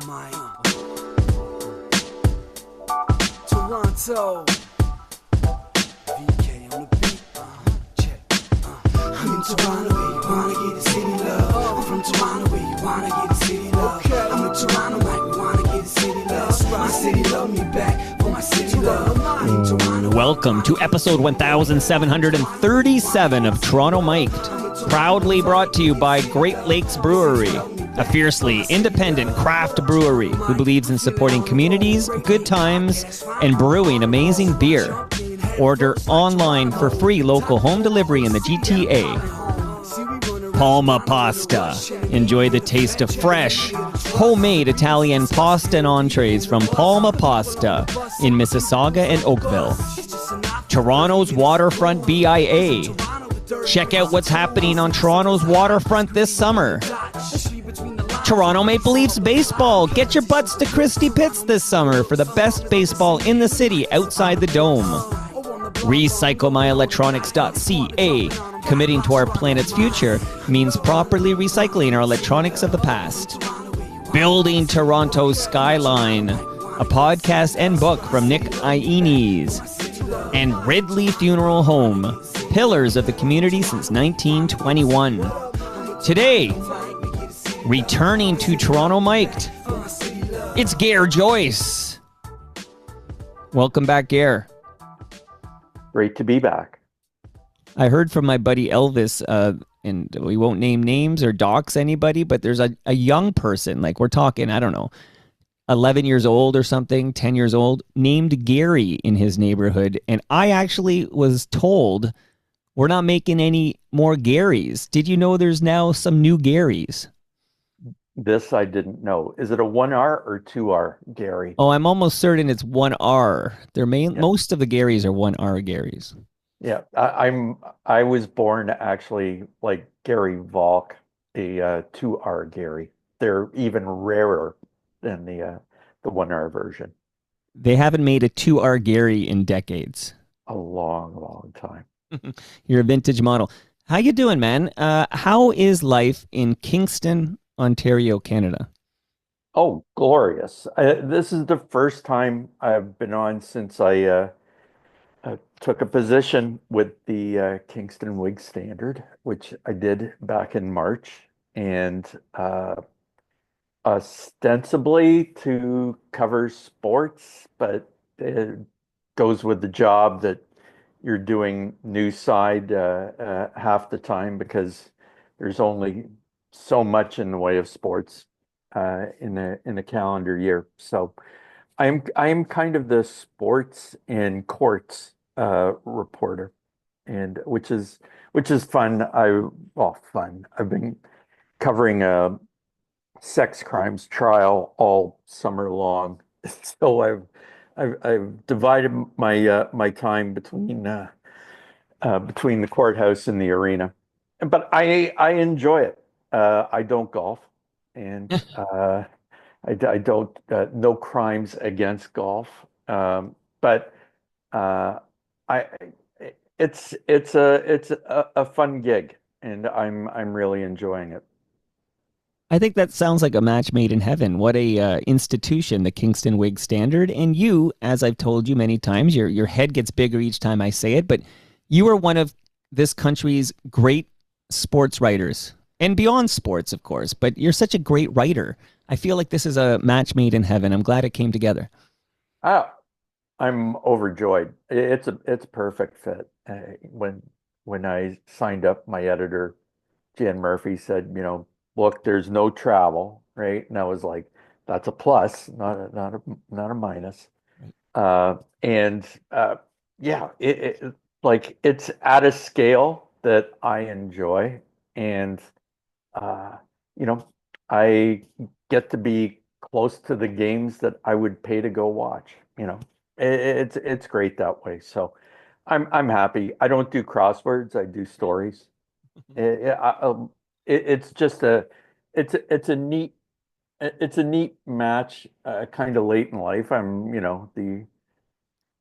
My Toronto, VK on the beat. Check. I'm in Toronto, where you wanna get the city love. I'm from Toronto, where you wanna get the city love. I'm in Toronto, like we wanna get the city love. My city love me back for my city love. I'm in Toronto. Welcome to episode 1737 of Toronto Mic'd, proudly brought to you by Great Lakes Brewery, a fiercely independent craft brewery who believes in supporting communities, good times, and brewing amazing beer. Order online for free local home delivery in the GTA. Palma Pasta. Enjoy the taste of fresh, homemade Italian pasta and entrees from Palma Pasta in Mississauga and Oakville. Toronto's Waterfront BIA. Check out what's happening on Toronto's waterfront this summer. Toronto Maple Leafs baseball. Get your butts to Christie Pitts this summer for the best baseball in the city outside the dome. RecycleMyElectronics.ca. Committing to our planet's future means properly recycling our electronics of the past. Building Toronto's Skyline. A podcast and book from Nick Iones. And Ridley Funeral Home. Pillars of the community since 1921. Today, returning to Toronto Mic'd, it's Gare Joyce. Welcome back, Gare. Great to be back. I heard from my buddy Elvis, and we won't name names or dox anybody, but there's a young person, like we're talking, I don't know, 11 years old or something, 10 years old, named Gary in his neighborhood. And I actually was told we're not making any more Garys. Did you know there's now some new Garys? This I didn't know. Is it a 1R or 2R, Gary? Oh, I'm almost certain it's 1R. Most of the Garys are 1R Garys. Yeah, I was born actually like Gary Volk, a 2R Gary. They're even rarer than the 1R version. They haven't made a 2R Gary in decades. A long, long time. You're a vintage model. How you doing, man? How is life in Kingston, Ontario, Canada? Oh, glorious. This is the first time I've been on since I took a position with the Kingston Whig Standard, which I did back in March, and ostensibly to cover sports, but it goes with the job that you're doing news side half the time because there's only so much in the way of sports in a calendar year. So I'm kind of the sports and courts reporter, and which is fun. Fun. I've been covering a sex crimes trial all summer long, so I've divided my time between the courthouse and the arena, but I enjoy it. I don't golf, and I don't no crimes against golf, but I it's a fun gig, and I'm really enjoying it. I think that sounds like a match made in heaven. What a institution, the Kingston Whig Standard. And you, as I've told you many times, your head gets bigger each time I say it, but you are one of this country's great sports writers. And beyond sports, of course, but you're such a great writer. I feel like this is a match made in heaven. I'm glad it came together. Oh, I'm overjoyed. It's a perfect fit. When I signed up, my editor, Jan Murphy, said, look, there's no travel, right? And I was like, that's a plus, not a minus. Yeah, it's at a scale that I enjoy, and I get to be close to the games that I would pay to go watch. It's great that way. So I'm happy. I don't do crosswords. I do stories. It's just it's a neat match, kind of late in life. I'm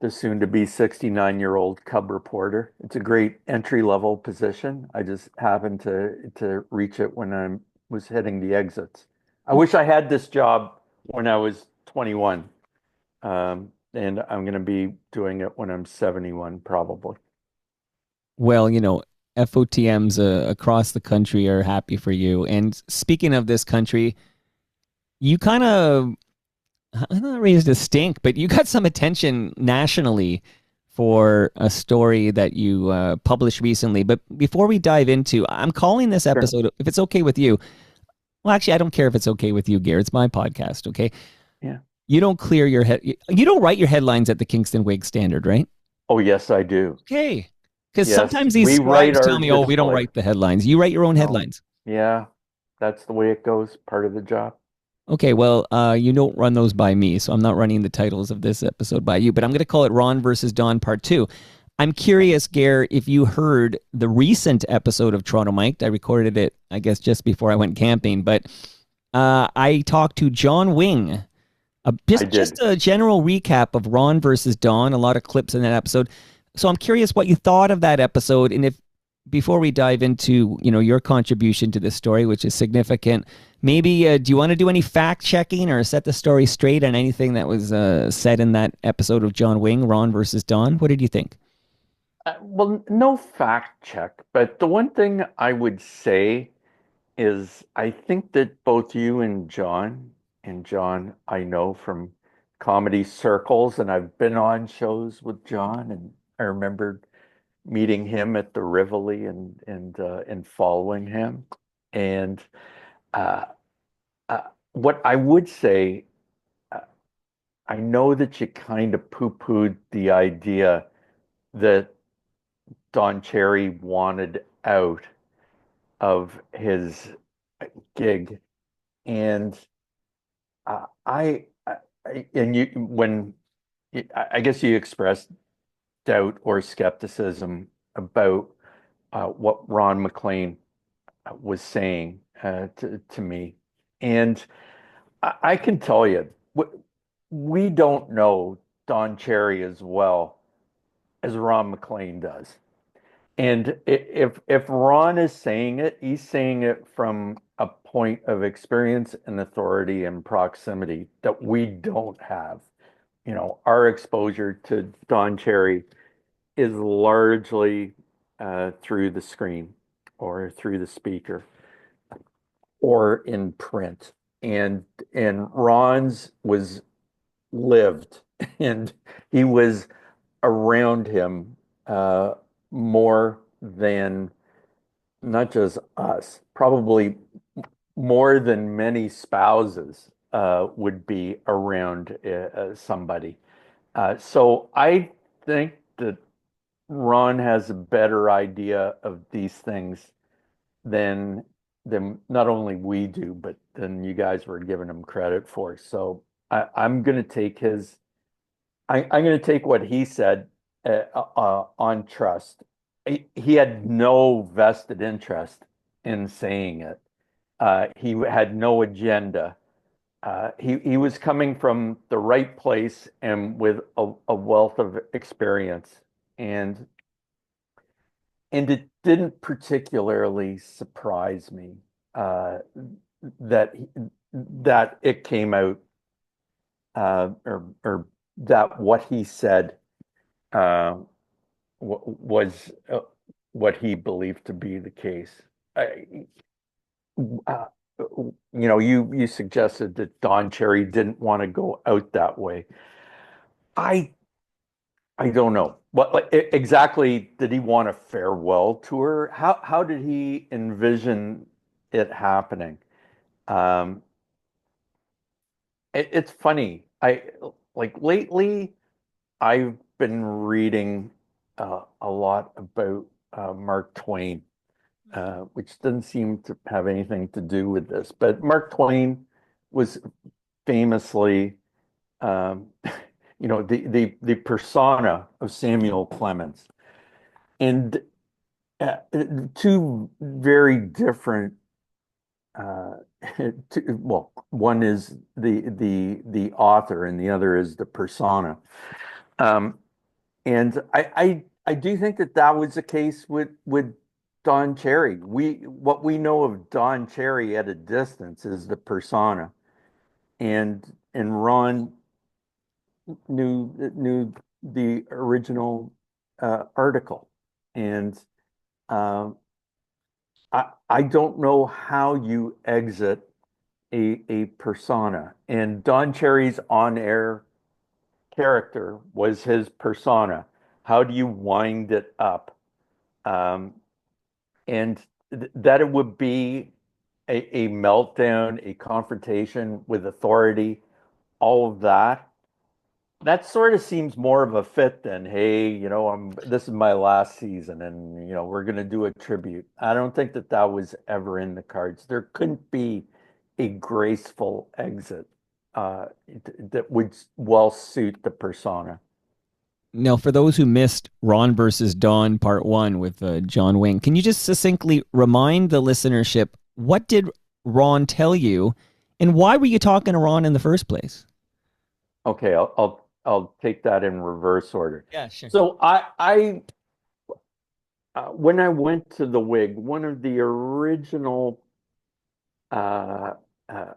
the soon to be 69-year-old cub reporter. It's a great entry level position. I just happened to reach it when I was hitting the exits. I wish I had this job when I was 21. And I'm going to be doing it when I'm 71, probably. Well, FOTMs across the country are happy for you. And speaking of this country, you kind of, I'm not raised to stink, but you got some attention nationally for a story that you published recently. But before we dive into, I'm calling this Sure. episode, if it's okay with you. Well, actually, I don't care if it's okay with you, Gare. It's my podcast, okay? Yeah. You don't clear your head. You don't write your headlines at the Kingston Wig Standard, right? Oh, yes, I do. Okay. Because Yes, sometimes these we write scribes tell ours me, oh, we don't digitally. write the headlines. You write your own No. headlines. Yeah, that's the way it goes. Part of the job. Okay, well, you don't run those by me, so I'm not running the titles of this episode by you, but I'm going to call it Ron versus Don Part 2. I'm curious, Gare, if you heard the recent episode of Toronto Mike. I recorded it, I guess, just before I went camping, but I talked to John Wing. I Just did. a general recap of Ron versus Don, a lot of clips in that episode. So I'm curious what you thought of that episode, and if before we dive into your contribution to this story, which is significant, maybe do you want to do any fact checking or set the story straight on anything that was said in that episode of John Wing, Ron versus Don? What did you think? Well, no fact check, but the one thing I would say is I think that both you and John, I know from comedy circles, and I've been on shows with John, and I remember meeting him at the Rivoli and following him. And uh, what I would say, uh, I know that you kind of poo-pooed the idea that Don Cherry wanted out of his gig, and and you when I guess you expressed doubt or skepticism about what Ron MacLean was saying to me, and I can tell you, we don't know Don Cherry as well as Ron MacLean does. And if Ron is saying it, he's saying it from a point of experience and authority and proximity that we don't have. Our exposure to Don Cherry is largely through the screen or through the speaker or in print. And Ron's was lived and he was around him uh, more than not just us, probably more than many spouses would be around somebody. So I think that Ron has a better idea of these things than not only we do, but than you guys were giving him credit for. So I'm going to take I'm going to take what he said on trust. He had no vested interest in saying it. He had no agenda. He was coming from the right place and with a wealth of experience, and and it didn't particularly surprise me uh, that that it came out or that what he said uh, was what he believed to be the case. I, uh, you suggested that Don Cherry didn't want to go out that way. I I don't know. What like, exactly did he want a farewell tour? How did he envision it happening? Um, it's funny. I like lately. I've been reading a lot about Mark Twain, which doesn't seem to have anything to do with this. But Mark Twain was famously, um, the persona of Samuel Clemens, and uh, two very different. Uh, well, one is the author, and the other is the persona. Um, And I do think that that was the case with Don Cherry. What we know of Don Cherry at a distance is the persona. and Ron knew the original article, and um, I don't know how you exit a persona. And Don Cherry's on-air character was his persona. How do you wind it up? Um, and that it would be a meltdown, a confrontation with authority, all of that. That sort of seems more of a fit than, hey, this is my last season and we're going to do a tribute. I don't think that that was ever in the cards. There couldn't be a graceful exit that would well suit the persona. Now, for those who missed Ron versus Don Part 1 with John Wing, can you just succinctly remind the listenership what did Ron tell you and why were you talking to Ron in the first place? Okay, I'll take that in reverse order. Yeah, sure. So I when I went to the wig, one of the original uh, uh,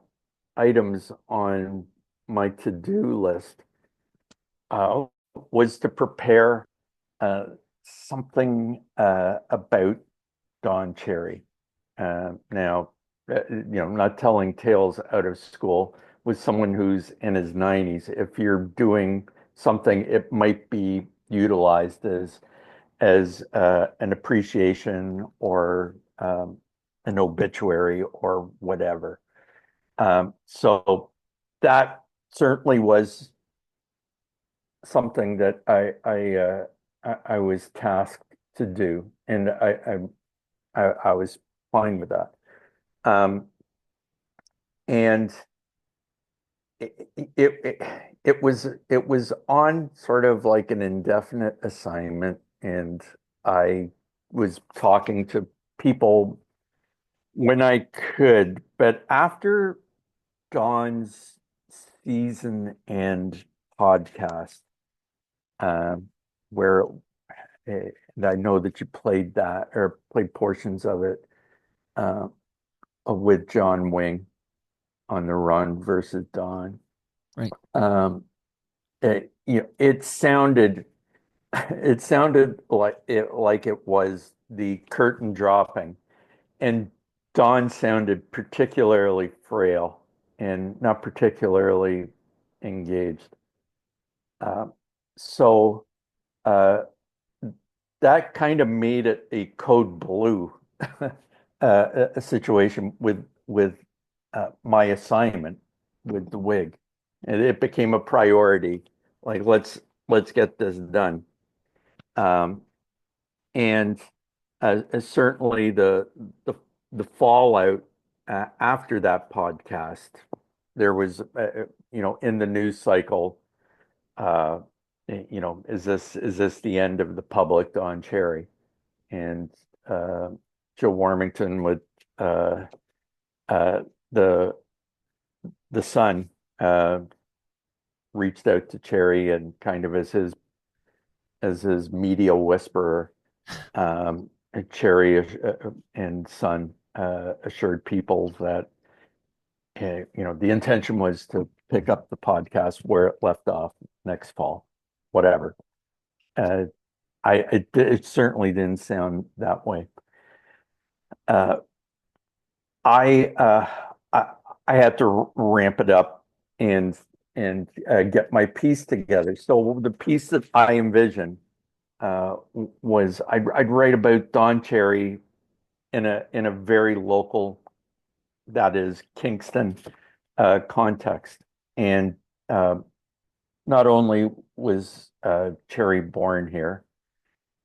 items on my to-do list uh, was to prepare uh, something about Don Cherry. Now, not telling tales out of school with someone who's in his 90s. If you're doing something, it might be utilized as an appreciation or an obituary or whatever. So that certainly was something that I was tasked to do, and I was fine with that. Um, and it it was on sort of like an indefinite assignment, and I was talking to people when I could, but after Dawn's season and podcast, um, where and I know that you played that or played portions of it uh, with John Wing on the Run versus Dawn. Right. It sounded it sounded like it was the curtain dropping, and Dawn sounded particularly frail and not particularly engaged. Uh, so uh, that kind of made it a code blue a situation with my assignment with the wig, and it became a priority. Like let's get this done. Um, and certainly the the fallout after that podcast, there was in the news cycle. Uh, is this the end of the public Don Cherry? And Joe Warmington with uh, uh, the the Sun reached out to Cherry and kind of as his media whisperer, and Cherry and Sun assured people that the intention was to pick up the podcast where it left off next fall, whatever. Uh, it certainly didn't sound that way. Uh, I, uh, I I had to ramp it up and get my piece together. So the piece that I envisioned was I'd write about Don Cherry in a very local, that is Kingston, context. And uh, not only was Cherry born here,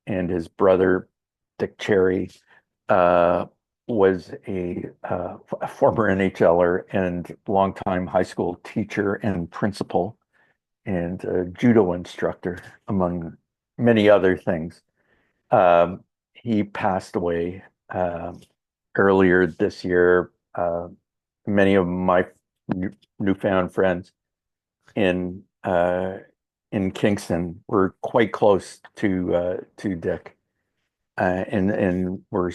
and his brother Dick Cherry was a former NHLer and longtime high school teacher and principal and judo instructor, among many other things. He passed away earlier this year. Many of my newfound friends in in Kingston were quite close to Dick, and were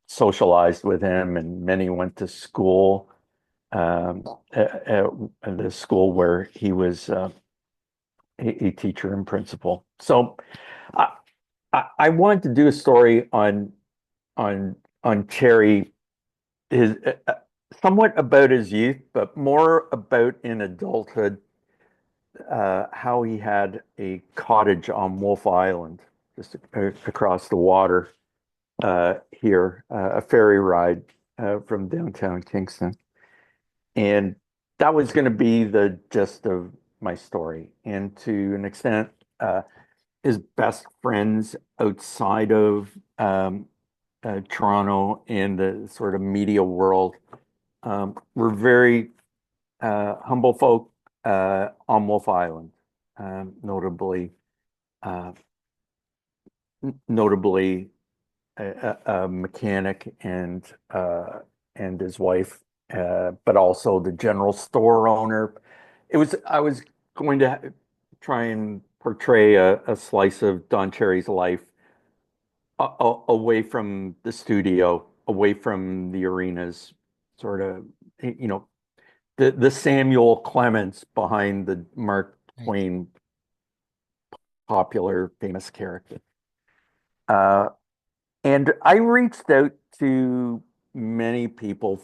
socialized with him, and many went to school um, at the school where he was a teacher and principal. So I, I wanted to do a story on on Cherry, his somewhat about his youth, but more about in adulthood, how he had a cottage on Wolf Island, just across the water here, a ferry ride from downtown Kingston. And that was going to be the gist of my story. And to an extent, his best friends outside of Toronto and the sort of media world were very humble folk on Wolf Island, notably, uh, notably a mechanic and his wife, but also the general store owner. I was going to try and portray a slice of Don Cherry's life away from the studio, away from the arenas, sort of, the Samuel Clements behind the Mark Right. Twain popular famous character. Uh, and I reached out to many people,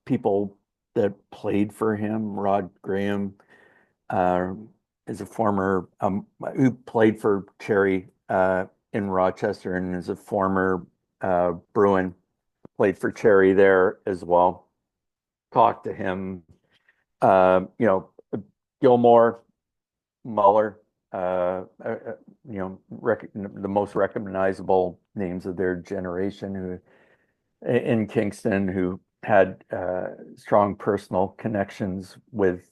people that played for him. Rod Graham uh, is a former who played for Cherry in Rochester and is a former Bruin, played for Cherry there as well. Talked to him, you know, Gilmore, Muller, the most recognizable names of their generation who in Kingston who had strong personal connections with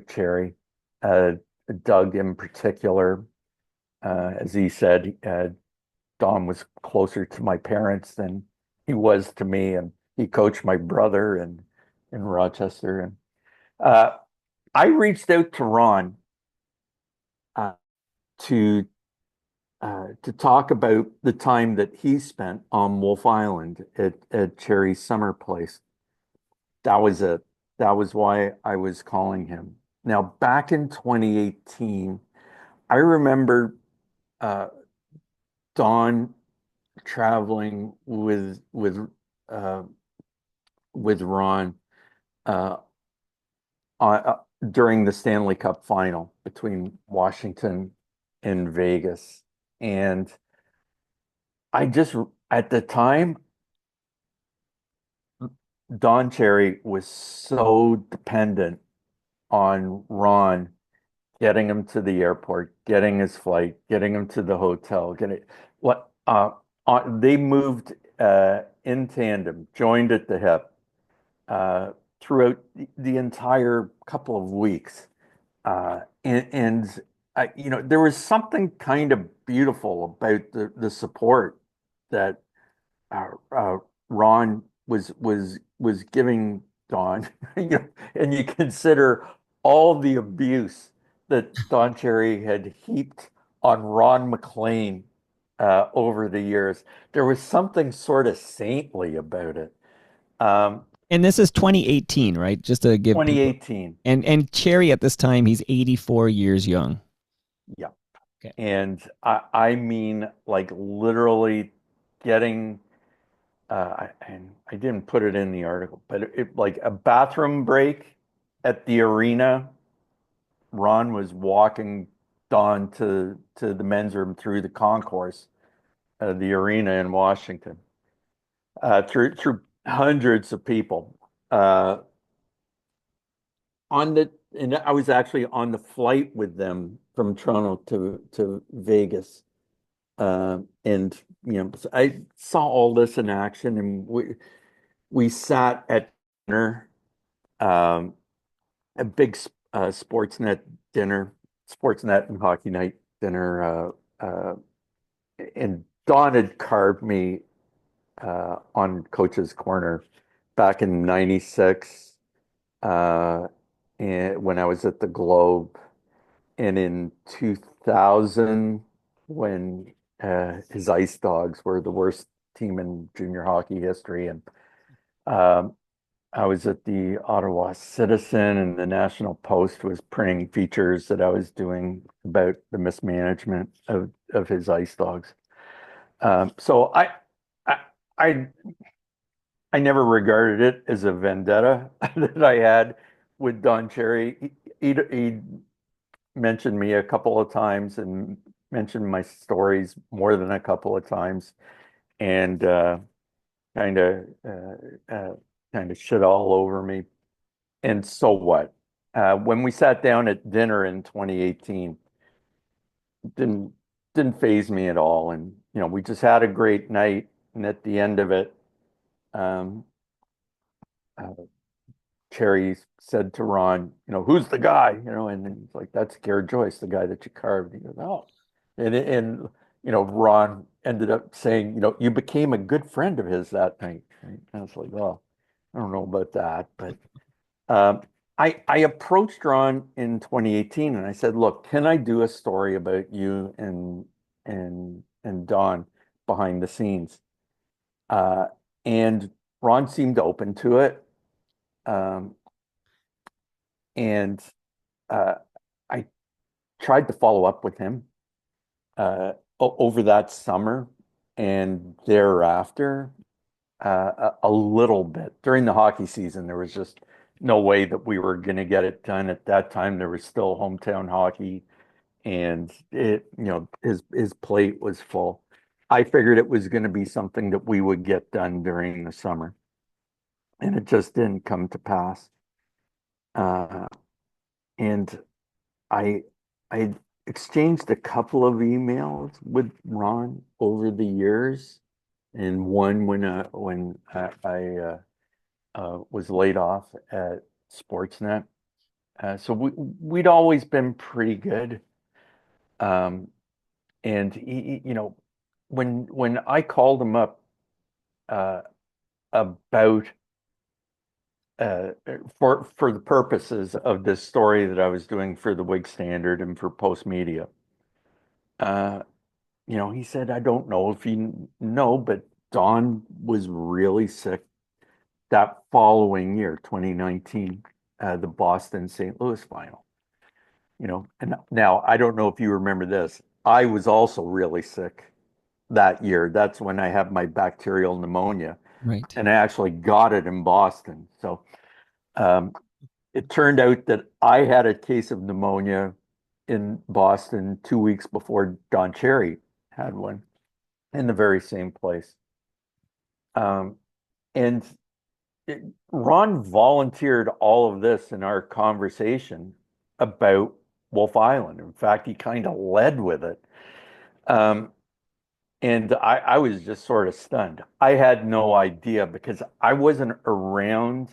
Cherry. Doug in particular, as he said, Don was closer to my parents than he was to me, and he coached my brother in Rochester. And uh, I reached out to Ron uh, to to talk about the time that he spent on Wolf Island at Cherry's summer place. That was it. That was why I was calling him. Now, back in 2018, I remember uh, Don traveling uh, with Ron uh, uh, during the Stanley Cup final between Washington and Vegas. And I just, at the time, Don Cherry was so dependent on Ron getting him to the airport, getting his flight, getting him to the hotel, getting what they moved in tandem, joined at the hip uh, throughout the entire couple of weeks. And there was something kind of beautiful about the support that uh, uh, Ron was giving Don. And you consider all the abuse that Don Cherry had heaped on Ron MacLean over the years. There was something sort of saintly about it. Um, And this is 2018, right? Just to give people. 2018, And Cherry at this time, he's 84 years young. yeah. Okay. And I mean, like literally getting and I didn't put it in the article, but like a bathroom break at the arena. Ron was walking Don to the men's room through the concourse of the arena in Washington, through hundreds of people. Uh, and I was actually on the flight with them from Toronto to Vegas. And so I saw all this in action, and we sat at dinner, um, a big Sportsnet dinner, Sportsnet and Hockey Night dinner, and Don had carved me on Coach's Corner back in '96, and when I was at the Globe, and in 2000 when his Ice Dogs were the worst team in junior hockey history, and um, I was at the Ottawa Citizen, and the National Post was printing features that I was doing about the mismanagement of his ice dogs. So I I I never regarded it as a vendetta that I had with Don Cherry. He mentioned me a couple of times and mentioned my stories more than a couple of times, and kind of kind of shit all over me. And so what? When we sat down at dinner in 2018, didn't didn't phase me at all. And we just had a great night. And at the end of it, um, uh, Cherry said to Ron, who's the guy? And then he's like, that's Gare Joyce, the guy that you carved. He goes, oh, and Ron ended up saying, you became a good friend of his that night. Right? I was like, oh, I don't know about that, but Um, I approached Ron in 2018 and I said, look, can I do a story about you and Don behind the scenes? Uh, and Ron seemed open to it. Um, and uh, I tried to follow up with him over that summer and thereafter. A little bit. During the hockey season, there was just no way that we were going to get it done. At that time, there was still hometown hockey, and his plate was full. I figured it was going to be something that we would get done during the summer, and it just didn't come to pass. Uh, and I I exchanged a couple of emails with Ron over the years, and one when I was laid off at Sportsnet. So we'd always been pretty good. Um, and when I called him up uh, about for the purposes of this story that I was doing for the Whig Standard and for Post Media, uh, he said, I don't know if you know, but Don was really sick that following year, 2019, the Boston St. Louis final. And now I don't know if you remember this. I was also really sick that year. That's when I had my bacterial pneumonia, Right. and I actually got it in Boston. So um, it turned out that I had a case of pneumonia in Boston 2 weeks before Don Cherry had one in the very same place. Um, and Ron volunteered all of this in our conversation about Wolf Island. In fact, he kind of led with it. Um, and I was just sort of stunned. I had no idea because I wasn't around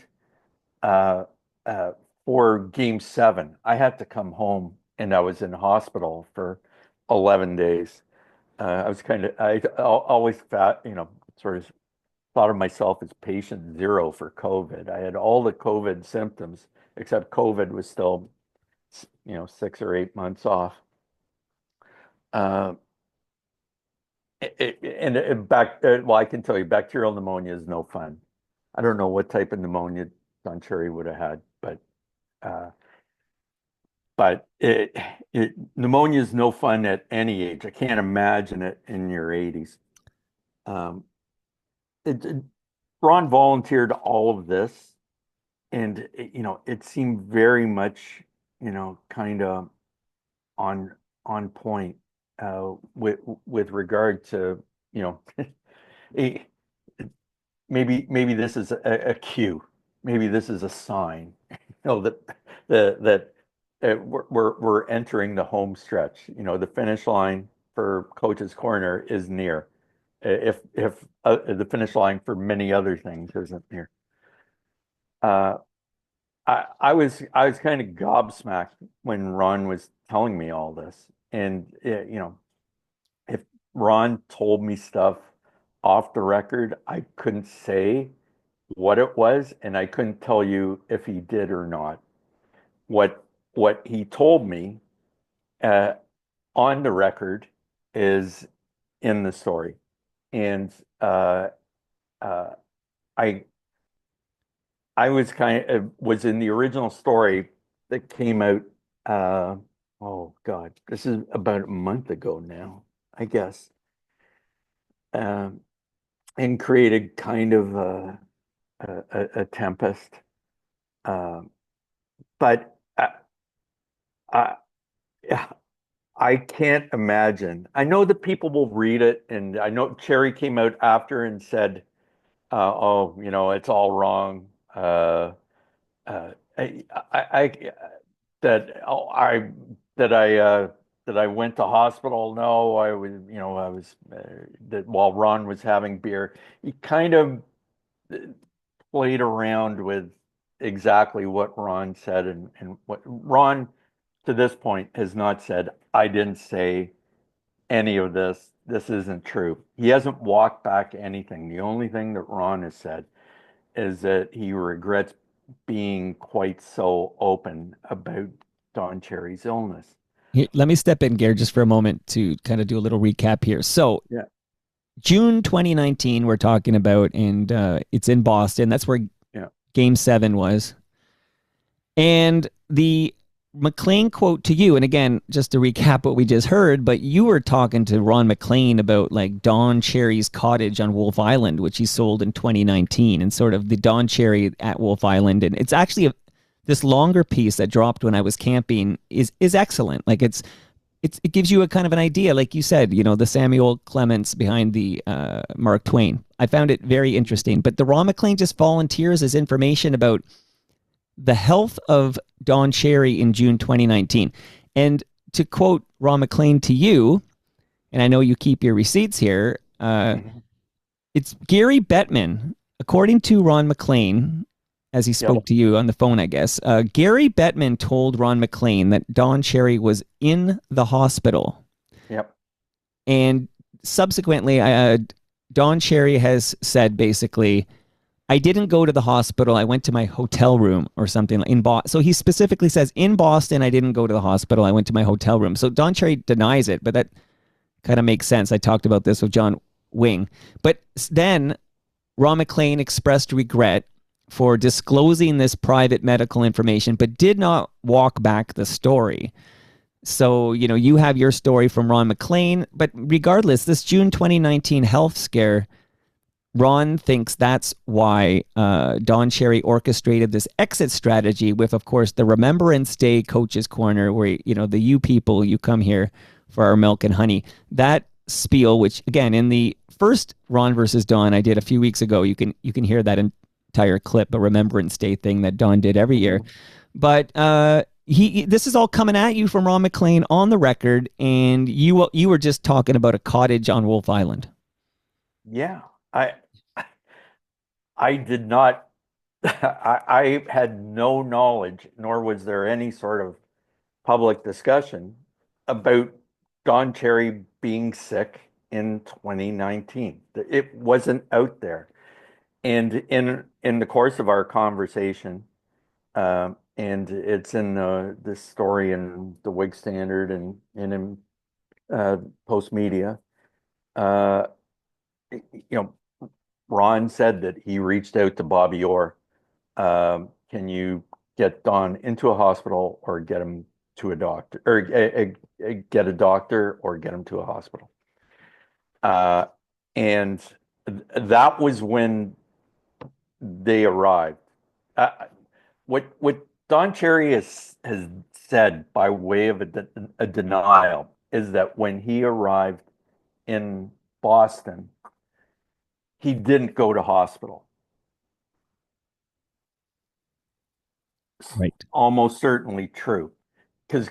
uh, uh, for Game 7. I had to come home and I was in hospital for 11 days. I was always fat, sort of thought of myself as patient zero for COVID. I had all the COVID symptoms, except COVID was still, 6 or 8 months off. Uh, well, I can tell you, bacterial pneumonia is no fun. I don't know what type of pneumonia Don Cherry would have had, uh, but pneumonia is no fun at any age. I can't imagine it in your 80s. Um, it, it- Ron volunteered all of this, and it seemed very much, kind of on point with regard to, you know, eh, maybe this is a cue, maybe this is a sign, that we're entering the home stretch. The finish line for Coach's Corner is near. If the finish line for many other things isn't near. Uh, I was kind of gobsmacked when Ron was telling me all this. And if Ron told me stuff off the record, I couldn't say what it was, and I couldn't tell you if he did or not. What he told me uh, on the record is in the story. And uh, I I was kind of was in the original story that came out. Uh, oh God, this is about a month ago now, I guess, um, and created kind of a tempest. Um, but I, yeah, I can't imagine. I know that people will read it, and I know Cherry came out after and said, "Oh, it's all wrong." I that oh, I that I that I went to hospital. No, I was that while Ron was having beer, he kind of played around with exactly what Ron said, and what Ron to this point has not said. I didn't say any of this. This isn't true. He hasn't walked back anything. The only thing that Ron has said is that he regrets being quite so open about Don Cherry's illness. Let me step in, Gare, just for a moment to kind of do a little recap here. So, Yeah, June 2019, we're talking about, and it's in Boston. That's where yeah, Game 7 was. And the MacLean quote to you, and again, just to recap what we just heard, but you were talking to Ron MacLean about like Don Cherry's cottage on Wolf Island, which he sold in 2019, and sort of the Don Cherry at Wolf Island. And it's actually this longer piece that dropped when I was camping is excellent. Like it gives you a kind of an idea, like you said, the Samuel Clements behind the Mark Twain. I found it very interesting. But the Ron MacLean just volunteers as information about the health of Don Cherry in June 2019. And to quote Ron MacLean to you, and I know you keep your receipts here, mhm, it's Gary Bettman, according to Ron MacLean, as he yep, spoke to you on the phone, I guess. Gary Bettman told Ron MacLean that Don Cherry was in the hospital. yep, And subsequently, Don Cherry has said basically, I didn't go to the hospital. I went to my hotel room or something in Boston. So he specifically says, in Boston, I didn't go to the hospital. I went to my hotel room. So Don Cherry denies it, but that kind of makes sense. I talked about this with John Wing. But then Ron MacLean expressed regret for disclosing this private medical information, but did not walk back the story. So, you have your story from Ron MacLean, but regardless, this June 2019 health scare, Ron thinks that's why Don Cherry orchestrated this exit strategy with, of course, the Remembrance Day Coaches Corner, where, the you people, you come here for our milk and honey. That spiel, which, again, in the first Ron versus Don I did a few weeks ago, you can hear that entire clip, a Remembrance Day thing that Don did every year. mhm. But this is all coming at you from Ron MacLean on the record, and you were just talking about a cottage on Wolf Island. Yeah. I did not. I had no knowledge, nor was there any sort of public discussion about Don Cherry being sick in 2019. It wasn't out there. And in the course of our conversation, and it's in this story in the Whig Standard and in Post Media, uh, you know, Ron said that he reached out to Bobby Orr. Can you get Don into a hospital or get him to a doctor, or get a doctor or get him to a hospital? Uh, and that was when they arrived. Uh, what Don Cherry has said by way of a denial is that when he arrived in Boston, he didn't go to hospital. Right. Almost certainly true, because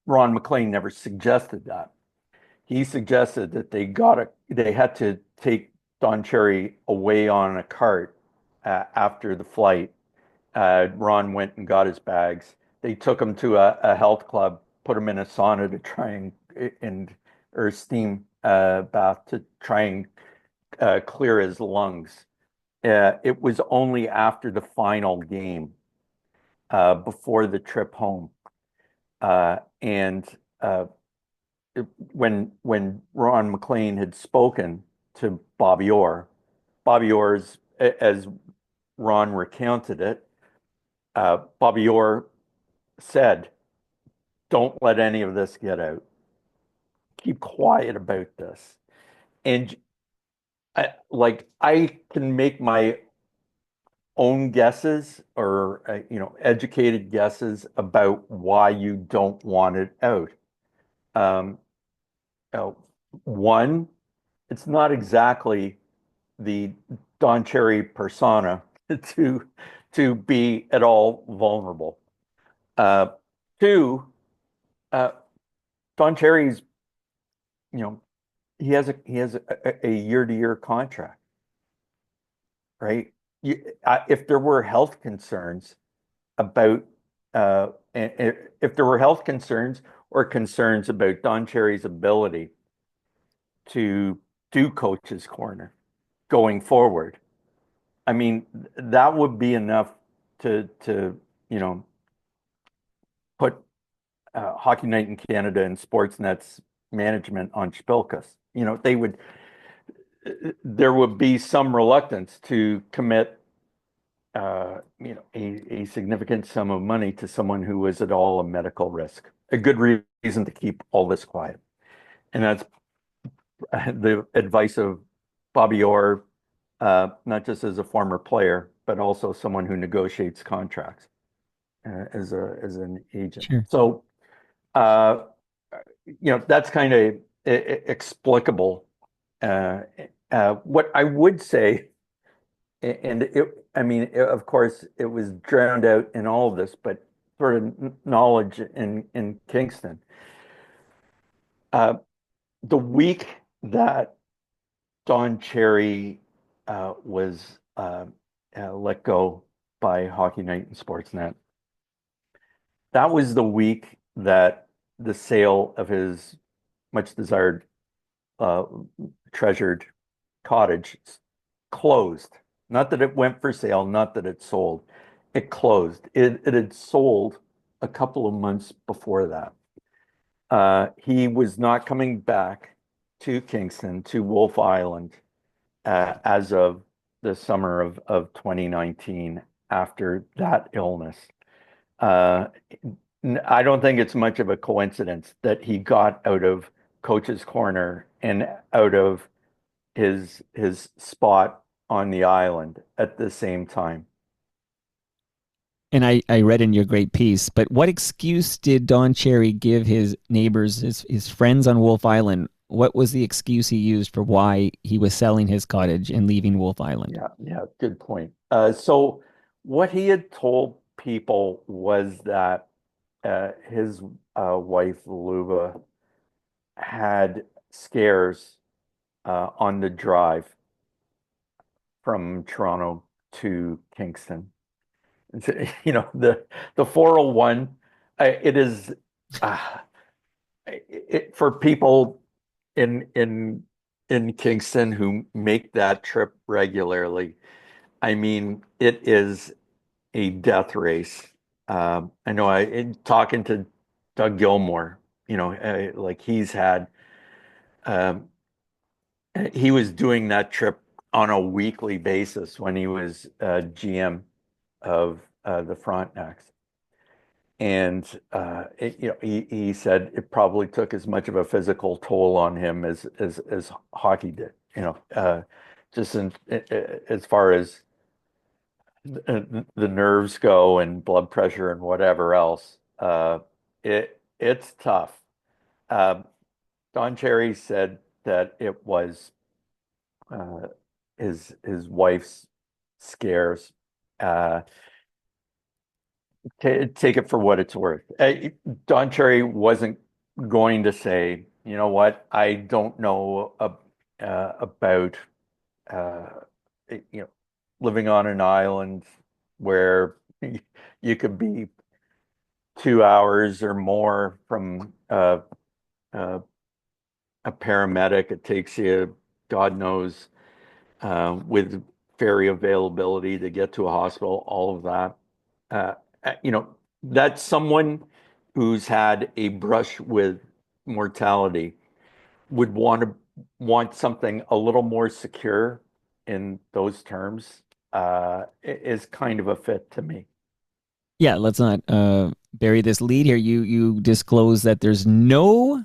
Ron MacLean never suggested that. He suggested that they had to take Don Cherry away on a cart after the flight. Ron went and got his bags. They took him to a health club, put him in a sauna to try and or steam bath to try and clear his lungs. It was only after the final game, before the trip home, and when Ron MacLean had spoken to Bobby Orr, Bobby Orr's, as Ron recounted it, Bobby Orr said, "Don't let any of this get out. Keep quiet about this." And I can make my own guesses or educated guesses about why you don't want it out. Um, uh, One, it's not exactly the Don Cherry persona to to be at all vulnerable. Uh, Two, uh, Don Cherry's, you know, he has a year-to-year contract, right? If there were health concerns about if there were health concerns or concerns about Don Cherry's ability to do coach's corner going forward, I mean, that would be enough to put Hockey Night in Canada and Sportsnet's management on Spilkus. There would be some reluctance to commit a significant sum of money to someone who was at all a medical risk. A good reason to keep all this quiet. And that's the advice of Bobby Orr, not just as a former player, but also someone who negotiates contracts as an agent. Sure. So, that's kind of explicable. What I would say, and I mean, of course, it was drowned out in all of this, but sort of knowledge in Kingston. The week that Don Cherry was let go by Hockey Night and Sportsnet, that was the week that the sale of his much desired, uh, treasured cottage closed. Not that it went for sale, not that it sold. It closed. It had sold a couple of months before that. He was not coming back to Kingston, to Wolf Island, as of the summer of 2019 after that illness. Uh, I don't think it's much of a coincidence that he got out of Coach's Corner and out of his spot on the island at the same time. And I read in your great piece, but what excuse did Don Cherry give his neighbors, his friends on Wolf Island? What was the excuse he used for why he was selling his cottage and leaving Wolf Island? Yeah, good point. So what he had told people was that his wife Luba had scares on the drive from Toronto to Kingston. The 401, it is uh, for people in Kingston who make that trip regularly. I mean, it is a death race. I know in talking to Doug Gilmore, like um, he was doing that trip on a weekly basis when he was GM of the Frontenacs. And he said it probably took as much of a physical toll on him as hockey did. Just as far as the nerves go and blood pressure and whatever else. It's tough. Uh, Don Cherry said that it was uh, his wife's scares. Uh, take it for what it's worth. Don Cherry wasn't going to say, you know what, I don't know about uh, you know living on an island where you could be 2 hours or more from uh, a paramedic. It takes you, God knows, with ferry availability to get to a hospital, all of that. Uh, that's someone who's had a brush with mortality would want something a little more secure in those terms, is kind of a fit to me. Yeah, let's not bury this lead here. You disclose that there's no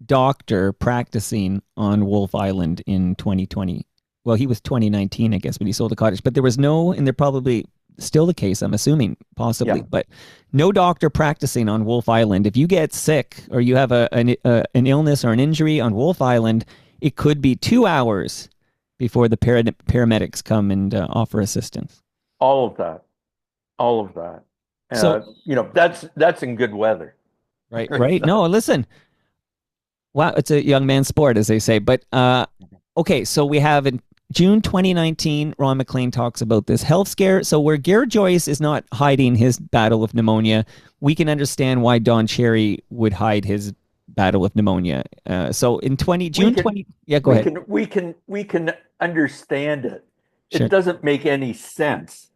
doctor practicing on Wolf Island in 2020. Well, he was 2019, I guess, when he sold the cottage. But there was no, and they're probably still the case, I'm assuming, possibly, Yeah. but no doctor practicing on Wolf Island. If you get sick or you have an illness or an injury on Wolf Island, it could be 2 hours before the paramedics come and offer assistance. All of that. All of that. So, That's in good weather. right, right. So, No, listen, wow, it's a young man's sport, as they say. But okay, so we have in June 2019, Ron MacLean talks about this health scare. So where Gare Joyce is not hiding his battle of pneumonia, we can understand why Don Cherry would hide his battle of pneumonia. So in we June can 20, yeah, go we ahead. can understand it. Sure. It doesn't make any sense,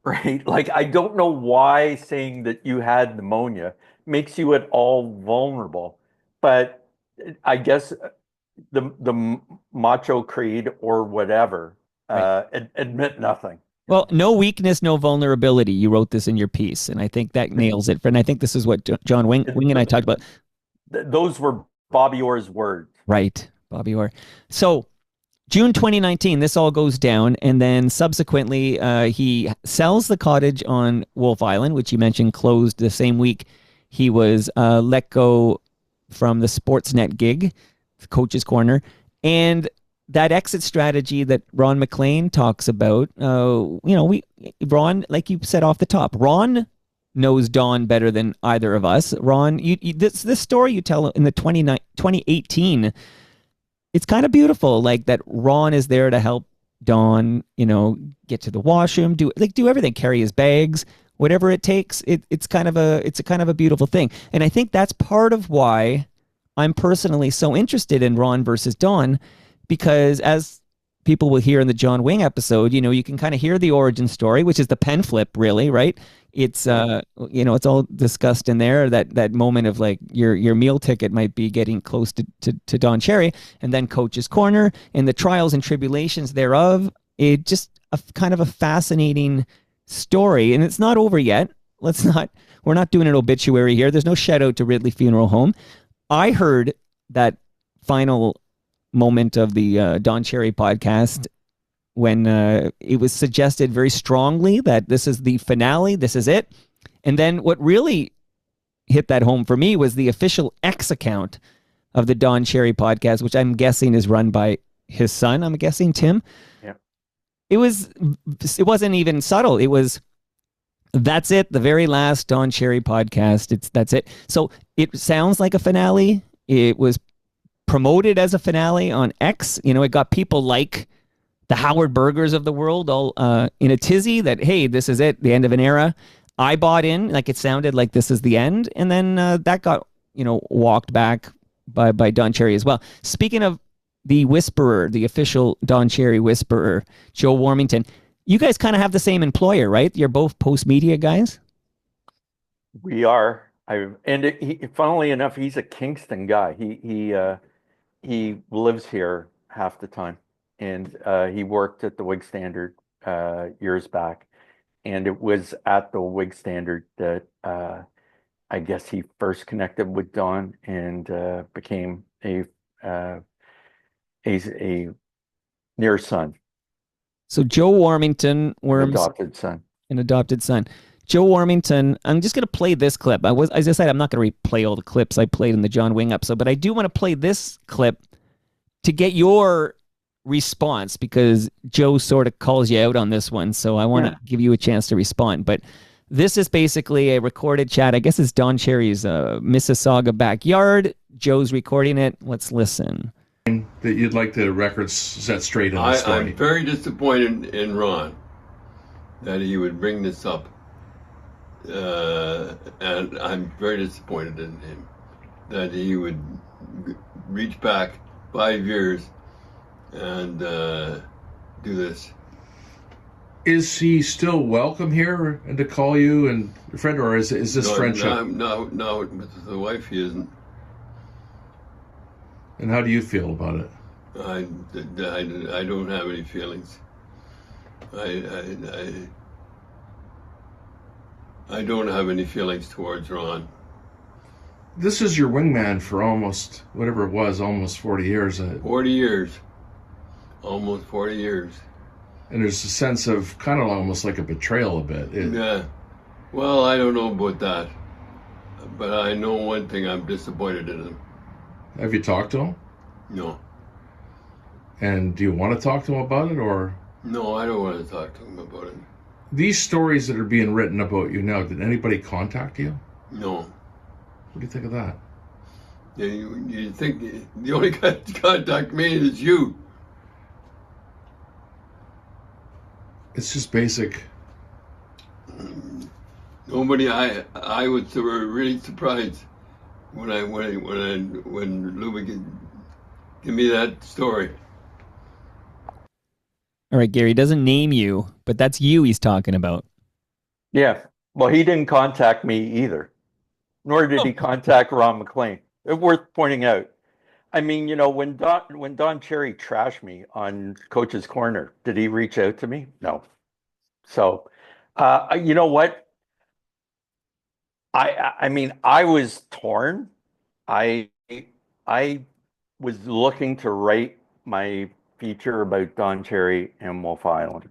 right? Like I don't know why saying that you had pneumonia makes you at all vulnerable, but I guess the macho creed or whatever Right. admit nothing. Well, no weakness, no vulnerability. You wrote this in your piece, and I think that nails it. And I think this is what John Wing and I talked about. Those were Bobby Orr's words. Right, Bobby Orr. So June 2019, this all goes down, and then subsequently, he sells the cottage on Wolf Island, which you mentioned closed the same week he was let go from the Sportsnet gig, Coach's Corner, and that exit strategy that Ron MacLean talks about. Ron, like you said off the top, Ron knows Don better than either of us. Ron, this story you tell in the 2018, it's kind of beautiful, like that Ron is there to help Don, get to the washroom, do everything, carry his bags, whatever it takes. It's kind of a beautiful thing, and I think that's part of why I'm personally so interested in Ron versus Don, because as people will hear in the John Wing episode, you can kind of hear the origin story, which is the pen flip, really, right? It's it's all discussed in there. That moment of like your meal ticket might be getting close to Don Cherry, and then Coach's Corner and the trials and tribulations thereof. It just a kind of a fascinating story, and it's not over yet. We're not doing an obituary here. There's no shout out to Ridley Funeral Home. I heard that final moment of the Don Cherry podcast when it was suggested very strongly that this is the finale, this is it. And then what really hit that home for me was the official X account of the Don Cherry podcast, which I'm guessing is run by his son. I'm guessing Tim. Yeah. It wasn't even subtle. It was, that's it, the very last Don Cherry podcast. That's it. So it sounds like a finale. It was promoted as a finale on X. It got people like the Howard Bergers of the world all in a tizzy that, hey, this is it, the end of an era. I bought in, like it sounded like this is the end. And then that got, walked back by Don Cherry as well. Speaking of the whisperer, the official Don Cherry whisperer, Joe Warmington, you guys kind of have the same employer, right? You're both post media guys. We are. Funnily enough, he's a Kingston guy. He lives here half the time, and he worked at the Whig Standard years back, and it was at the Whig Standard that I guess he first connected with Don and became a near son, So Joe Warmington, adopted son. an adopted son. Joe Warmington, I'm just going to play this clip. As I said, I'm not going to replay all the clips I played in the John Wing episode, but I do want to play this clip to get your response, because Joe sort of calls you out on this one. So I want to give you a chance to respond. But this is basically a recorded chat. I guess it's Don Cherry's Mississauga backyard. Joe's recording it. Let's listen. That you'd like the records set straight on the story. I'm very disappointed in Ron that he would bring this up. And I'm very disappointed in him that he would reach back 5 years and do this. Is he still welcome here and to call you and your friend, or is this friendship? No, with the wife he isn't. And how do you feel about it? I don't have any I don't have any feelings towards Ron. This is your wingman for almost, whatever it was, almost 40 years. 40 years. Almost 40 years. And there's a sense of kind of almost like a betrayal a bit. Yeah. Well, I don't know about that. But I know one thing, I'm disappointed in him. Have you talked to him? No. And do you want to talk to him about it, or? No, I don't want to talk to him about it. These stories that are being written about you now, did anybody contact you? No. What do you think of that? Yeah, you think the only guy to contact me is you. It's just basic. Nobody. I was really surprised when Louis give me that story. All right, Gary doesn't name you, but that's you he's talking about. Yeah. Well, he didn't contact me either, nor did he contact Ron MacLean. It's worth pointing out. I mean, when Don Cherry trashed me on Coach's Corner, did he reach out to me? No. So, you know what? I mean, I was torn. I was looking to write my feature about Don Cherry and Wolf Island,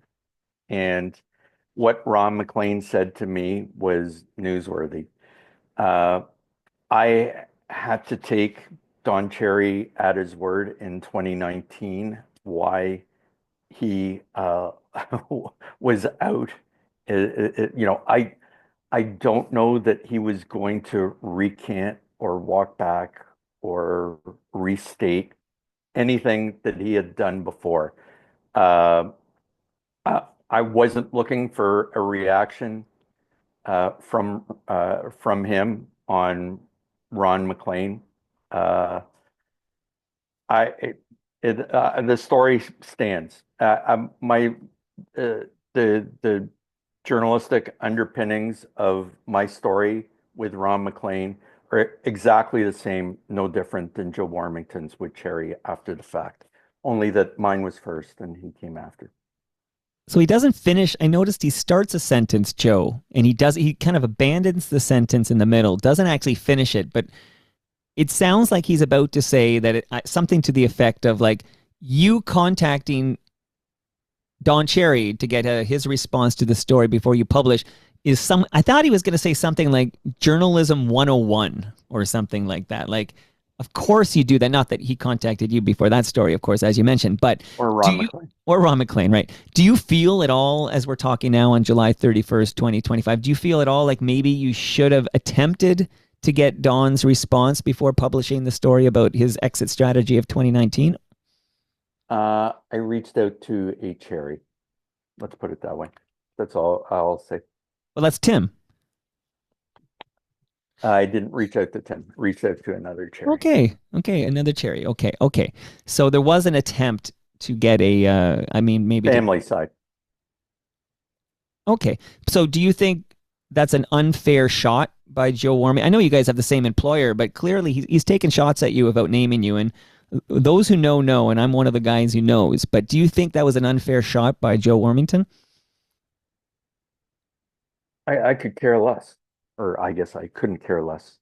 and what Ron MacLean said to me was newsworthy. I had to take Don Cherry at his word in 2019. Why he was out. I don't know that he was going to recant or walk back or restate anything that he had done before. Uh, I wasn't looking for a reaction from him on Ron MacLean. The story stands. The journalistic underpinnings of my story with Ron MacLean are exactly the same, no different than Joe Warmington's with Cherry after the fact. Only that mine was first and he came after. So he doesn't finish. I noticed he starts a sentence, Joe, and he kind of abandons the sentence in the middle, doesn't actually finish it, but it sounds like he's about to say that something to the effect of like you contacting Don Cherry to get his response to the story before you publish is some. I thought he was going to say something like journalism 101 or something like that. Like, of course you do that. Not that he contacted you before that story, of course, as you mentioned, but or Ron MacLean. Or Ron MacLean, right? Do you feel at all, as we're talking now on July 31st, 2025, do you feel at all like maybe you should have attempted to get Don's response before publishing the story about his exit strategy of 2019? I reached out to a Cherry. Let's put it that way. That's all I'll say. Well, that's Tim. I didn't reach out to Tim. Reached out to another Cherry. Okay, another Cherry. Okay. So there was an attempt to get a, maybe family side. Okay, so do you think that's an unfair shot by Joe Warming? I know you guys have the same employer, but clearly he's taken shots at you without naming you, and those who know, and I'm one of the guys who knows, but do you think that was an unfair shot by Joe Warmington? I could care less, or I guess I couldn't care less.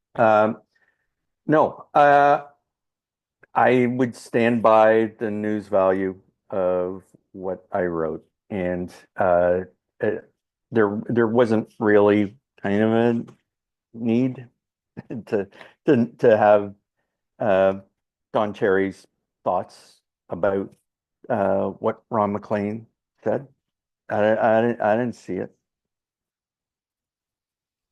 No, I would stand by the news value of what I wrote, and there wasn't really kind of a need to have Don Cherry's thoughts about what Ron MacLean said. I didn't see it.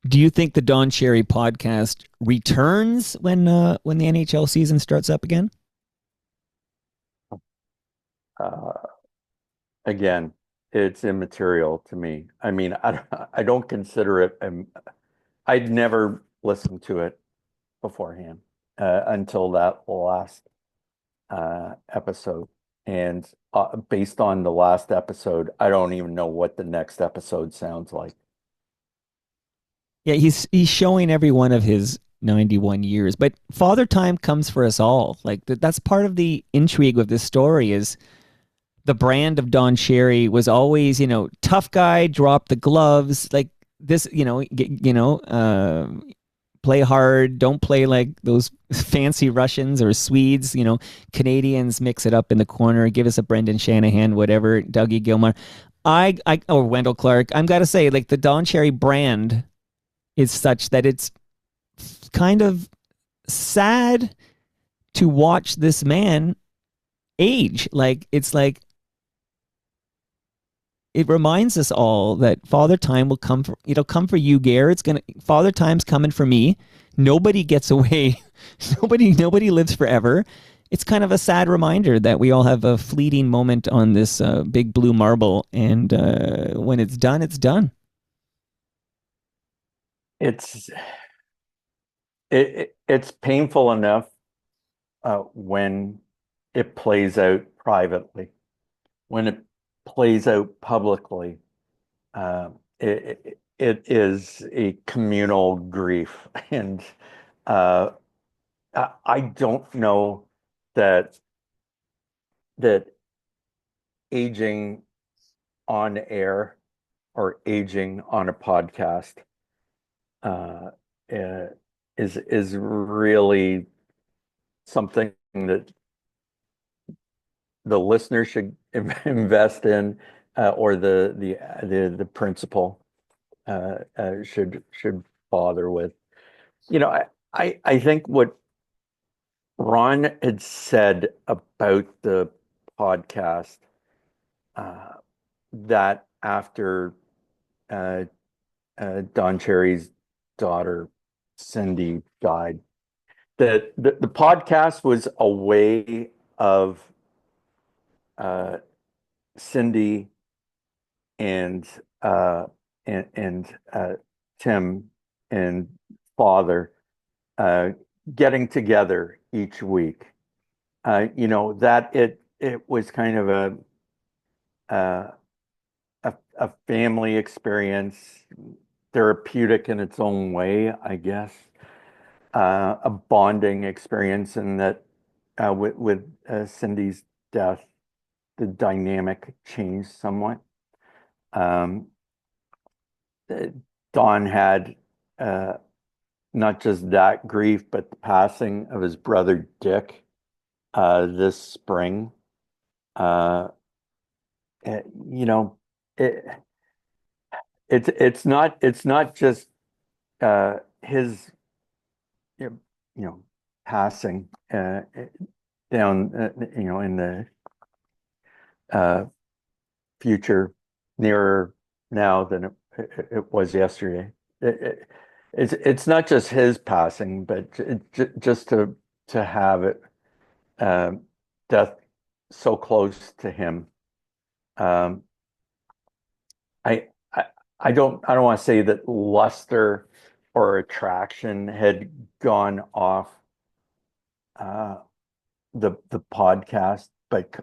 Do you think the Don Cherry podcast returns when the NHL season starts up again? Again, it's immaterial to me. I mean, I don't consider it. I'd never listened to it beforehand until that last episode, and based on the last episode, I don't even know what the next episode sounds like. Yeah, he's showing every one of his 91 years, but Father Time comes for us all. Like that's part of the intrigue with this story is the brand of Don Cherry was always, tough guy, drop the gloves. Like this, play hard, don't play like those fancy Russians or Swedes, Canadians, mix it up in the corner, give us a Brendan Shanahan, whatever, Dougie Gilmore. Or Wendell Clark. I'm gotta say, like, the Don Cherry brand is such that it's kind of sad to watch this man age. Like, it's like, it reminds us all that Father Time will come for, it'll come for you, Gare. Father Time's coming for me. Nobody gets away. Nobody lives forever. It's kind of a sad reminder that we all have a fleeting moment on this big blue marble, and when it's done, it's done. It's it's painful enough when it plays out privately. When it plays out publicly, it is a communal grief, and I don't know that aging on air or aging on a podcast uh, is really something that the listener should invest in, or the principal should bother with. I think what Ron had said about the podcast, that after uh, Don Cherry's daughter Cindy died, that the podcast was a way of Cindy and Tim and father getting together each week. That it was kind of uh, a family experience, therapeutic in its own way, I guess. A bonding experience, and that with Cindy's death, the dynamic changed somewhat. Um, Don had not just that grief, but the passing of his brother Dick this spring. Uh, you know, it, it's not just his passing down in the future nearer now than it was yesterday. It's not just his passing, but just to have it, death so close to him. Um, I, I I don't want to say that luster or attraction had gone off uh, the podcast, but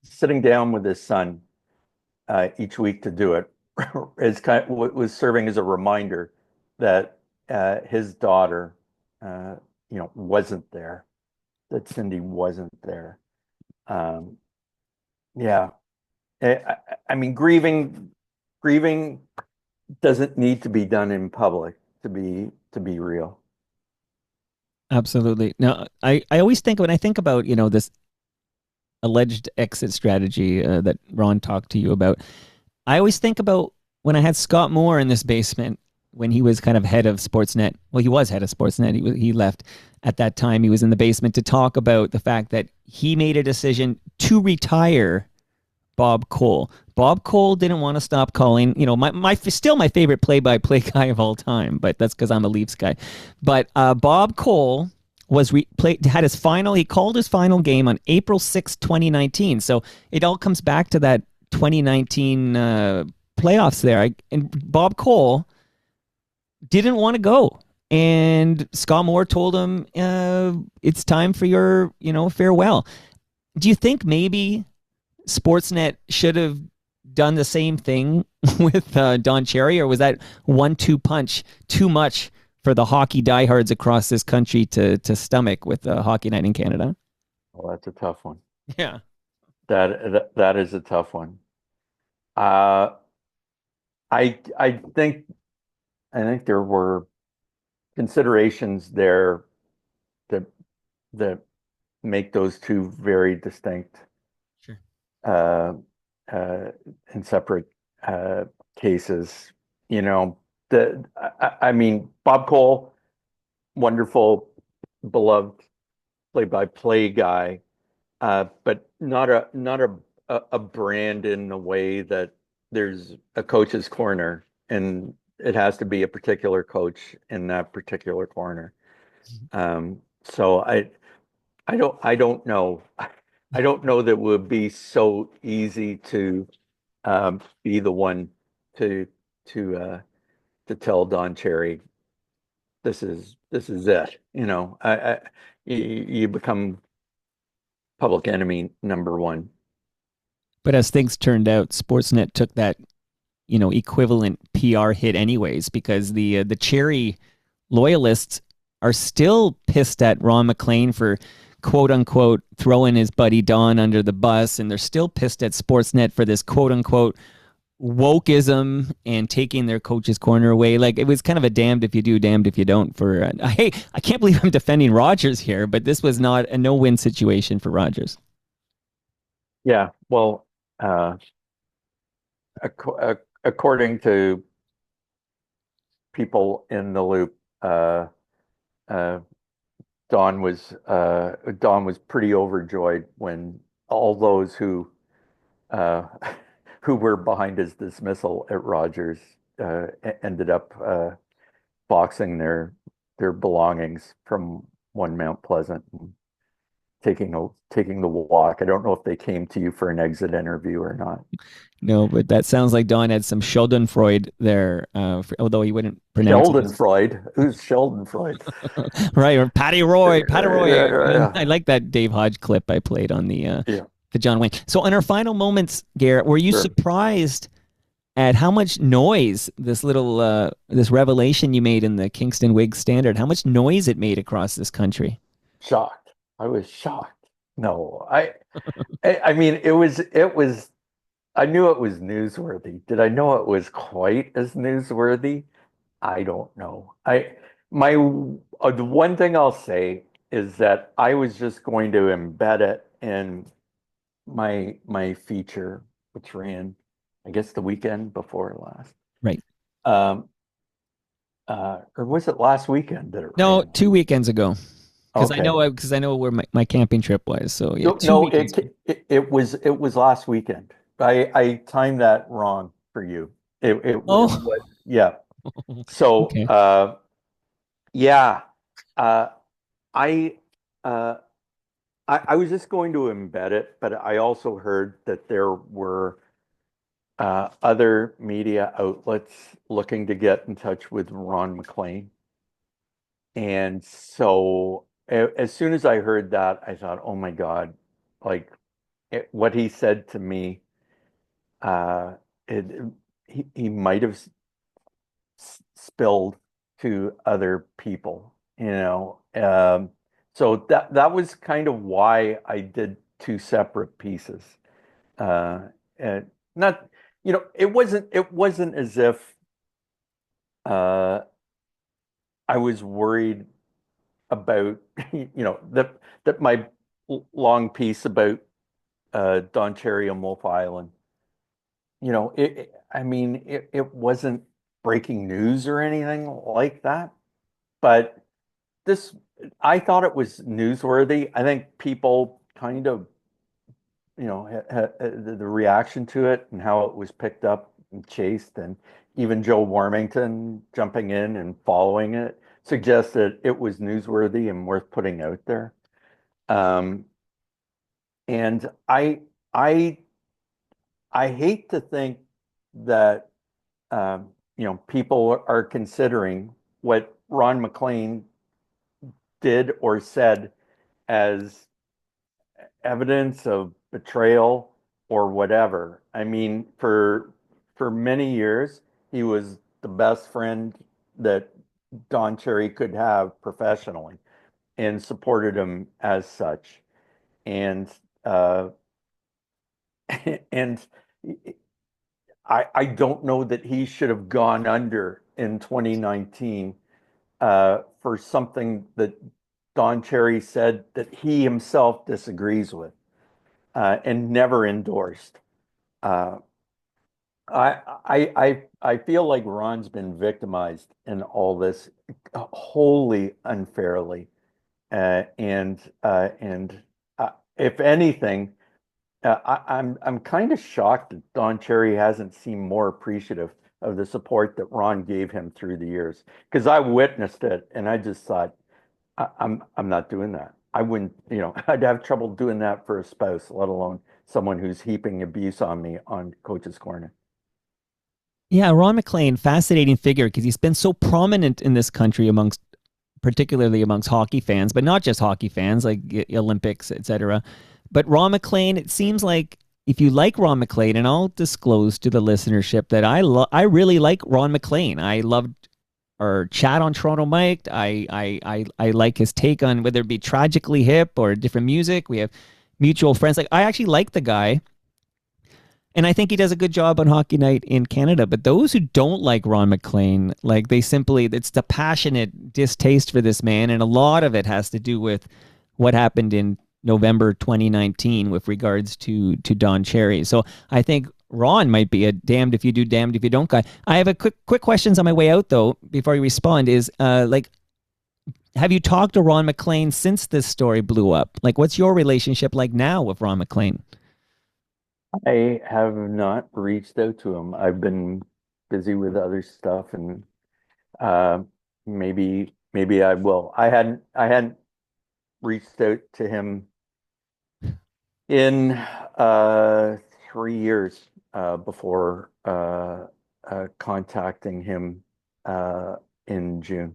sitting down with his son each week to do it is was serving as a reminder that his daughter, wasn't there, that Cindy wasn't there. Um, yeah, I mean, grieving doesn't need to be done in public to be real. Absolutely. Now, I always think, when I think about, this alleged exit strategy that Ron talked to you about, I always think about when I had Scott Moore in this basement when he was kind of head of Sportsnet. Well, he was head of Sportsnet. He left at that time. He was in the basement to talk about the fact that he made a decision to retire Bob Cole. Bob Cole didn't want to stop calling, still my favorite play-by-play guy of all time, but that's because I'm a Leafs guy. But Bob Cole he called his final game on April 6, 2019. So it all comes back to that 2019 playoffs there. And Bob Cole didn't want to go. And Scott Moore told him, it's time for your, farewell. Do you think maybe Sportsnet should have done the same thing with Don Cherry, or was that 1-2 punch too much for the hockey diehards across this country to stomach with Hockey Night in Canada? Well, that's a tough one. Yeah. That is a tough one. I think I think there were considerations there that that make those two very distinct Sure. uh, uh, and separate uh, cases. You know, I mean, Bob Cole, wonderful, beloved play-by-play guy, but not a brand in the way that there's a coach's corner, and it has to be a particular coach in that particular corner. So I don't know. I don't know that it would be so easy to be the one to to uh, to tell Don Cherry this is it. You become public enemy number one. But as things turned out, Sportsnet took that, equivalent PR hit anyways, because the Cherry loyalists are still pissed at Ron MacLean for quote unquote throwing his buddy Don under the bus, and they're still pissed at Sportsnet for this quote unquote wokeism and taking their coach's corner away. Like, it was kind of a damned if you do, damned if you don't. For hey, I can't believe I'm defending Rogers here, but this was not a no-win situation for Rogers. Yeah, well, according to people in the loop, uh, Don was pretty overjoyed when all those uh, who were behind his dismissal at Rogers ended up boxing their belongings from one Mount Pleasant and taking the walk. I don't know if they came to you for an exit interview or not. No, but that sounds like Don had some Schadenfreude there, although he wouldn't pronounce it. Sheldon Freud. Who's Sheldon Freud? Right, or Patty Roy. Patty Roy. Yeah. I like that Dave Hodge clip I played on Yeah. the John Wayne. So on our final moments, Garrett, were you Sure. surprised at how much noise this revelation you made in the Kingston Whig Standard, how much noise it made across this country? Shocked. I was shocked. No, I mean, it was. I knew it was newsworthy. Did I know it was quite as newsworthy? I don't know. The one thing I'll say is that I was just going to embed it in my feature, which ran, I guess, the weekend before last. Right. Um, or was it last weekend that it No, ran? 2 weekends ago. Because Okay. I know where my camping trip was. So yeah, No, two no, weekends ago. it was last weekend. I timed that wrong for you. It Oh, was, yeah. So okay. yeah, uh, I uh, I was just going to embed it, but I also heard that there were other media outlets looking to get in touch with Ron MacLean, and so as soon as I heard that, I thought, oh my God, like what he said to me, uh, it, he might have spilled to other people, you know. So that was kind of why I did two separate pieces. And not, it wasn't as if uh, I was worried about, that my long piece about Don Cherry and Wolf Island, I mean, it wasn't breaking news or anything like that, but this, I thought it was newsworthy. I think people kind of, the reaction to it and how it was picked up and chased, and even Joe Warmington jumping in and following it suggested it was newsworthy and worth putting out there. Um, and I, I hate to think that people are considering what Ron MacLean did or said as evidence of betrayal or whatever. I mean, for many years, he was the best friend that Don Cherry could have professionally and supported him as such. And and I don't know that he should have gone under in 2019 for something that Don Cherry said that he himself disagrees with and never endorsed. Uh, I feel like Ron's been victimized in all this wholly unfairly, and if anything, I'm kind of shocked that Don Cherry hasn't seemed more appreciative of the support that Ron gave him through the years, because I witnessed it and I just thought I'm not doing that. I wouldn't, I'd have trouble doing that for a spouse, let alone someone who's heaping abuse on me on Coach's Corner. Yeah, Ron MacLean, fascinating figure because he's been so prominent in this country particularly amongst hockey fans, but not just hockey fans, like Olympics, etc. But Ron MacLean, it seems like if you like Ron MacLean, and I'll disclose to the listenership that I really like Ron MacLean. I loved our chat on Toronto Mike. I like his take on whether it be Tragically Hip or different music. We have mutual friends. Like I actually like the guy. And I think he does a good job on Hockey Night in Canada. But those who don't like Ron MacLean, like it's the passionate distaste for this man. And a lot of it has to do with what happened in November 2019 with regards to Don Cherry. So I think Ron might be a damned if you do, damned if you don't guy. I have a quick questions on my way out, though, before you respond is have you talked to Ron MacLean since this story blew up? Like, what's your relationship like now with Ron MacLean? I have not reached out to him. I've been busy with other stuff, and uh, maybe I will. I hadn't reached out to him in 3 years before contacting him in June.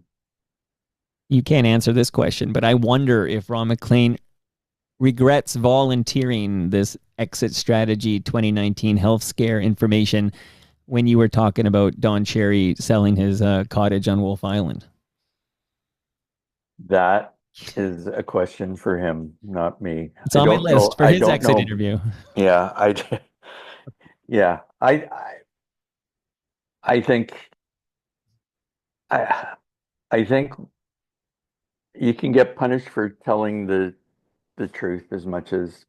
You can't answer this question, but I wonder if Ron MacLean regrets volunteering this exit strategy 2019 health scare information when you were talking about Don Cherry selling his cottage on Wolf Island. That is a question for him, not me. It's on my list for I his don't exit know. interview. Yeah, yeah, I think I I think you can get punished for telling the truth as much as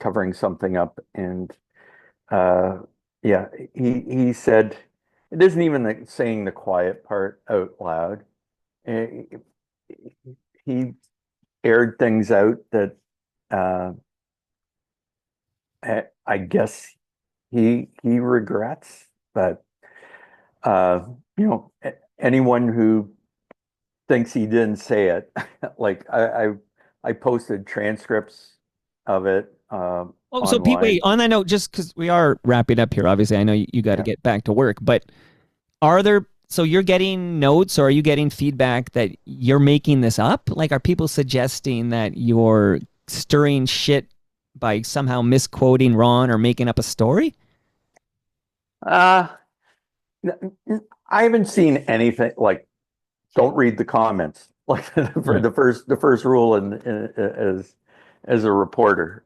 covering something up. And uh, yeah, he said it isn't even saying the quiet part out loud. Eh, He aired things out that uh, I guess he regrets, but uh, anyone who thinks he didn't say it, like I posted transcripts of it Oh, so Pete, online. wait, on that note, just because we are wrapping up here, obviously, I know you got to Yeah. get back to work, but so you're getting notes or are you getting feedback that you're making this up? Like, are people suggesting that you're stirring shit by somehow misquoting Ron or making up a story? Uh, I haven't seen anything like don't read the comments like for Right. the first rule as a reporter.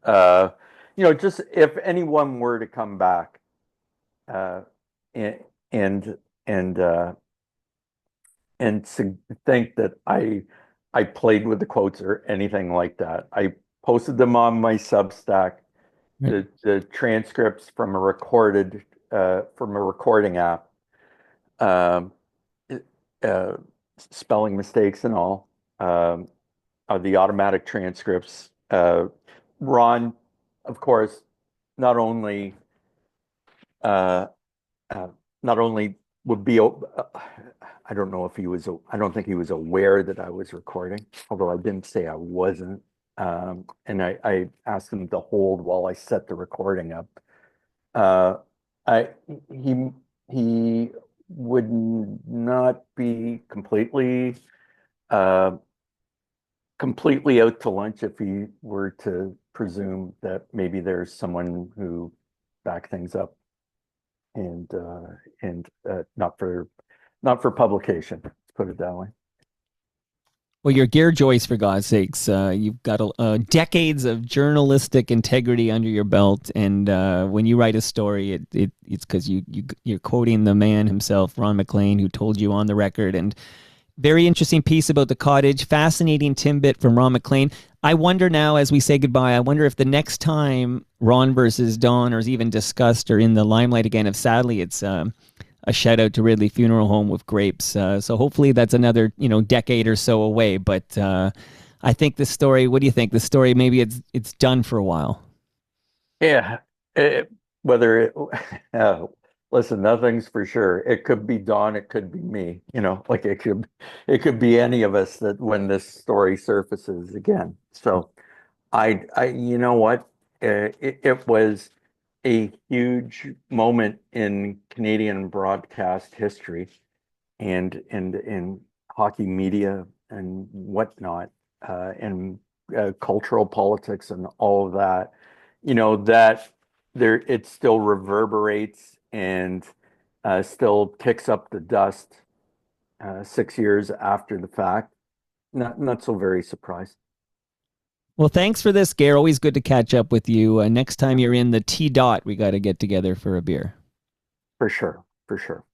Just if anyone were to come back uh, and and and uh, think that I played with the quotes or anything like that, I posted them on my Substack. Right. The transcripts from a recording app. Um, uh, Spelling mistakes and all, are the automatic transcripts. Ron, of course, not only uh, uh, not only would be, I don't know if I don't think he was aware that I was recording, although I didn't say I wasn't. And I asked him to hold while I set the recording up. Uh, I he he would not be uh, completely out to lunch if he were to presume that maybe there's someone who backed things up and not for publication. Let's put it that way. Well, you're Gare Joyce, for God's sakes. You've got decades of journalistic integrity under your belt, and when you write a story, it's because you're quoting the man himself, Ron MacLean, who told you on the record. And very interesting piece about the cottage. Fascinating tidbit from Ron MacLean. I wonder now, as we say goodbye, I wonder if the next time Ron versus Don is even discussed or in the limelight again, if sadly it's a shout out to Ridley Funeral Home with grapes. So hopefully that's another decade or so away. But I think the story. What do you think? The story, maybe it's done for a while. Yeah, whether it, listen, nothing's for sure. It could be Don, it could be me. Like it could be any of us that when this story surfaces again. So you know what? It was a huge moment in Canadian broadcast history and in hockey media and whatnot, and cultural politics and all of that. That there it still reverberates and still kicks up the dust 6 years after the fact. Not so very surprised. Well, thanks for this, Gare. Always good to catch up with you. Next time you're in the T dot, we got to get together for a beer. For sure. For sure.